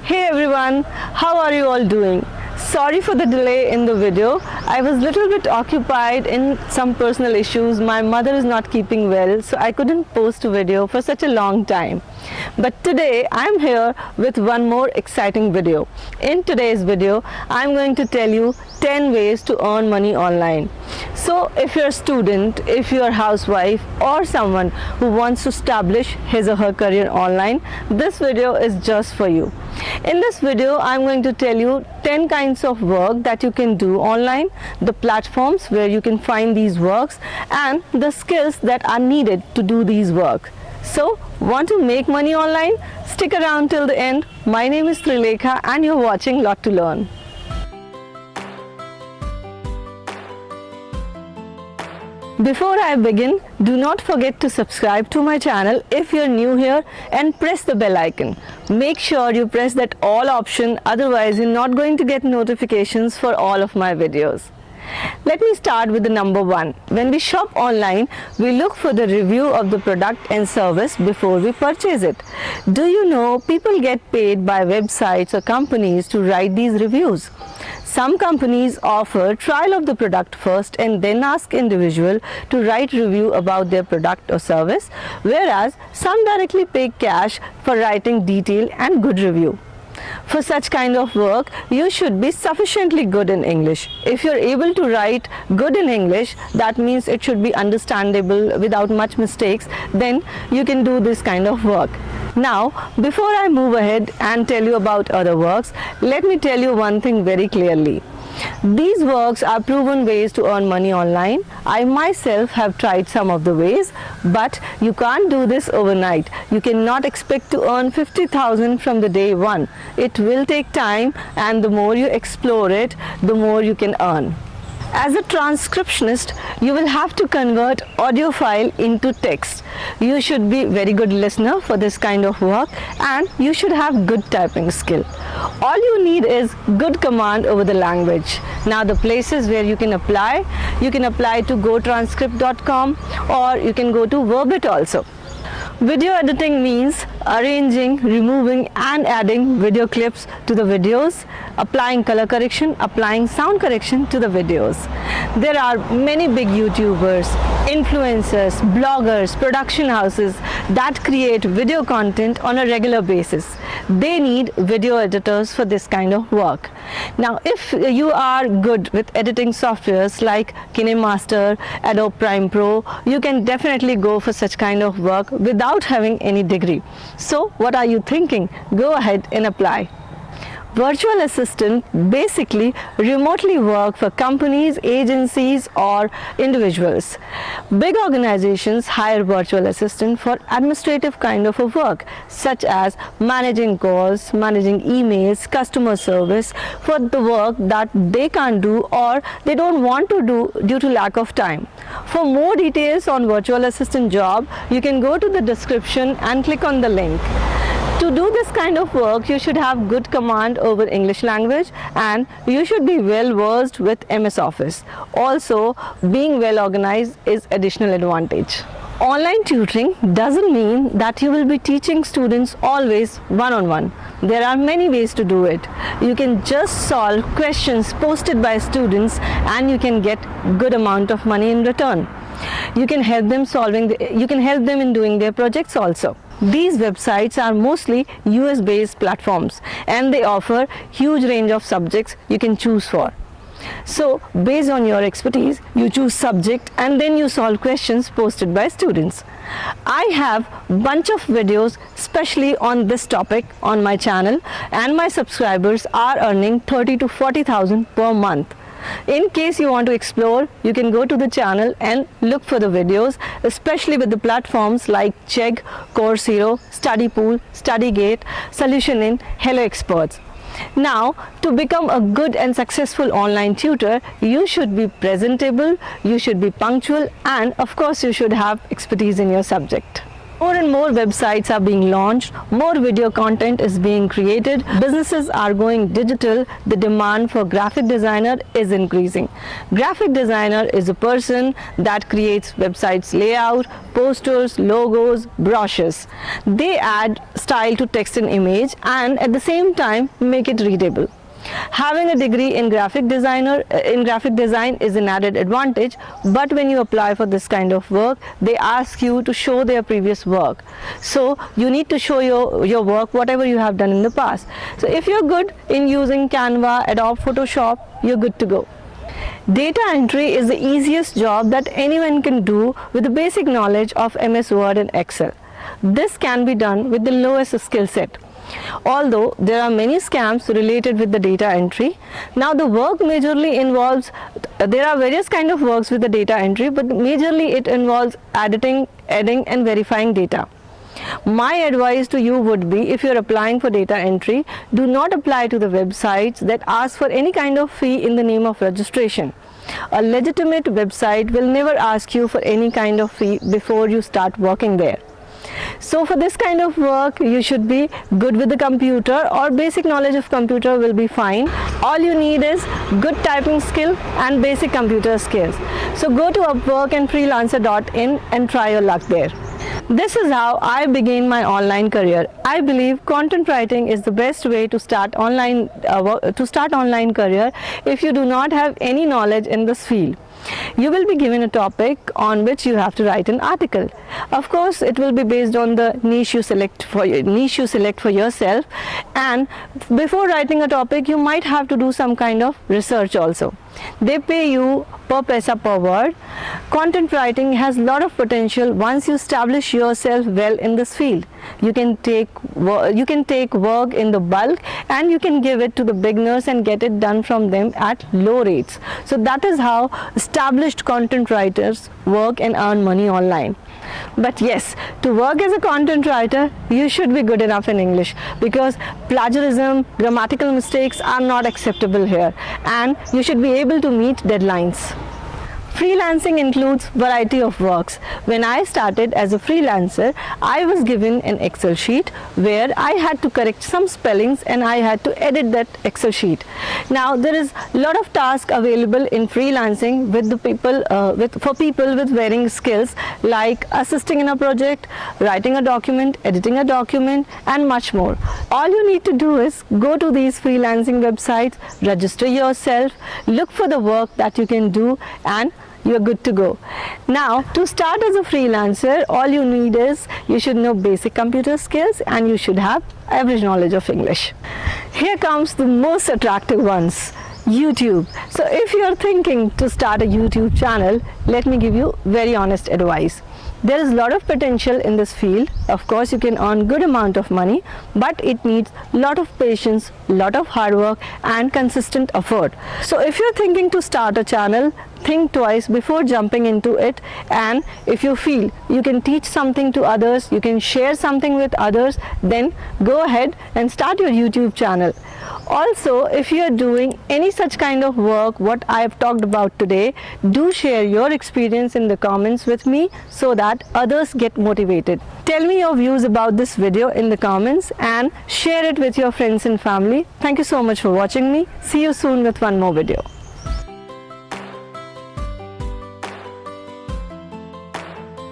Hey everyone, how are you all doing? Sorry for the delay in the video. I was a little bit occupied in some personal issues. My mother is not keeping well, so I couldn't post a video for such a long time. But today I'm here with one more exciting video. In today's video, I'm going to tell you 10 ways to earn money online. So if you're a student, if you're a housewife or someone who wants to establish his or her career online, this video is just for you. In this video, I'm going to tell you 10 kinds of work that you can do online, the platforms where you can find these works, and the skills that are needed to do these work. So, want to make money online? Stick around till the end. My name is Trilekha and you're watching Lot to Learn. Before I begin, do not forget to subscribe to my channel if you're new here and press the bell icon. Make sure you press that all option, otherwise you're not going to get notifications for all of my videos. Let me start with the number one. When we shop online, we look for the review of the product and service before we purchase it. Do you know people get paid by websites or companies to write these reviews? Some companies offer trial of the product first and then ask individual to write review about their product or service, whereas some directly pay cash for writing detailed and good review. For such kind of work, you should be sufficiently good in English. If you're able to write good in English, that means it should be understandable without much mistakes, then you can do this kind of work. Now, before I move ahead and tell you about other works, let me tell you one thing very clearly. These works are proven ways to earn money online. I myself have tried some of the ways, but you can't do this overnight. You cannot expect to earn 50,000 from the day one. It will take time, and the more you explore it, the more you can earn. As a transcriptionist, you will have to convert audio file into text. You should be very good listener for this kind of work, and you should have good typing skill. All you need is good command over the language. Now the places where you can apply to gotranscript.com, or you can go to Verbit also. Video editing means arranging, removing and adding video clips to the videos, applying color correction, applying sound correction to the videos. There are many big YouTubers, influencers, bloggers, production houses that create video content on a regular basis. They need video editors for this kind of work. Now, if you are good with editing softwares like KineMaster, Adobe Premiere Pro, you can definitely go for such kind of work without having any degree. So, what are you thinking? Go ahead and apply. Virtual assistant basically remotely work for companies, agencies or individuals. Big organizations hire virtual assistant for administrative kind of a work, such as managing calls, managing emails, customer service, for the work that they can't do or they don't want to do due to lack of time. For more details on virtual assistant job, you can go to the description and click on the link. To do this kind of work, you should have good command over English language, and you should be well versed with MS Office. Also, being well organized is additional advantage. Online tutoring doesn't mean that you will be teaching students always one-on-one. There are many ways to do it. You can just solve questions posted by students and you can get good amount of money in return. You can help them in doing their projects also. These websites are mostly US based platforms and they offer huge range of subjects you can choose for. So based on your expertise, you choose subject and then you solve questions posted by students. I have bunch of videos especially on this topic on my channel, and my subscribers are earning 30 to 40,000 per month. In case you want to explore, you can go to the channel and look for the videos, especially with the platforms like Chegg, Course Hero, Studypool, Studygate, SolutionIn, Hello Experts. Now, to become a good and successful online tutor, you should be presentable, you should be punctual, and of course you should have expertise in your subject. More and more websites are being launched, more video content is being created, businesses are going digital, the demand for graphic designer is increasing. Graphic designer is a person that creates websites layout, posters, logos, brochures. They add style to text and image and at the same time make it readable. Having a degree in graphic design is an added advantage, but when you apply for this kind of work, they ask you to show their previous work. So you need to show your work, whatever you have done in the past. So if you're good in using Canva, Adobe Photoshop, you're good to go. Data entry is the easiest job that anyone can do with the basic knowledge of MS Word and Excel. This can be done with the lowest skill set. Although there are many scams related with the data entry. Now the work majorly involves, there are various kind of works with the data entry, but majorly it involves editing, adding and verifying data. My advice to you would be, if you're applying for data entry, do not apply to the websites that ask for any kind of fee in the name of registration. A legitimate website will never ask you for any kind of fee before you start working there. So for this kind of work, you should be good with the computer or basic knowledge of computer will be fine. All you need is good typing skill and basic computer skills. So go to Upwork and freelancer.in and try your luck there. This is how I began my online career. I believe content writing is the best way to start online career if you do not have any knowledge in this field. You will be given a topic on which you have to write an article. Of course, it will be based on the niche you select for yourself, and before writing a topic you might have to do some kind of research also. They pay you per paisa per word. Content writing has a lot of potential once you establish yourself well in this field. You can take work in the bulk and you can give it to the beginners and get it done from them at low rates. So that is how established content writers work and earn money online. But yes, to work as a content writer, you should be good enough in English, because plagiarism, grammatical mistakes are not acceptable here, and you should be able to meet deadlines. Freelancing includes variety of works. When I started as a freelancer, I was given an Excel sheet where I had to correct some spellings and I had to edit that Excel sheet. Now there is a lot of tasks available in freelancing with the for people with varying skills, like assisting in a project, writing a document, editing a document and much more. All you need to do is go to these freelancing websites, register yourself, look for the work that you can do, and you're good to go. Now, to start as a freelancer, all you need is you should know basic computer skills and you should have average knowledge of English. Here comes the most attractive ones. YouTube. So if you're thinking to start a YouTube channel, let me give you very honest advice. There is a lot of potential in this field. Of course, you can earn good amount of money, but it needs a lot of patience, lot of hard work and consistent effort. So if you're thinking to start a channel, think twice before jumping into it, and if you feel you can teach something to others, you can share something with others, then go ahead and start your YouTube channel. Also, if you are doing any such kind of work what I have talked about today, do share your experience in the comments with me so that others get motivated. Tell me your views about this video in the comments and share it with your friends and family. Thank you so much for watching me. See you soon with one more video.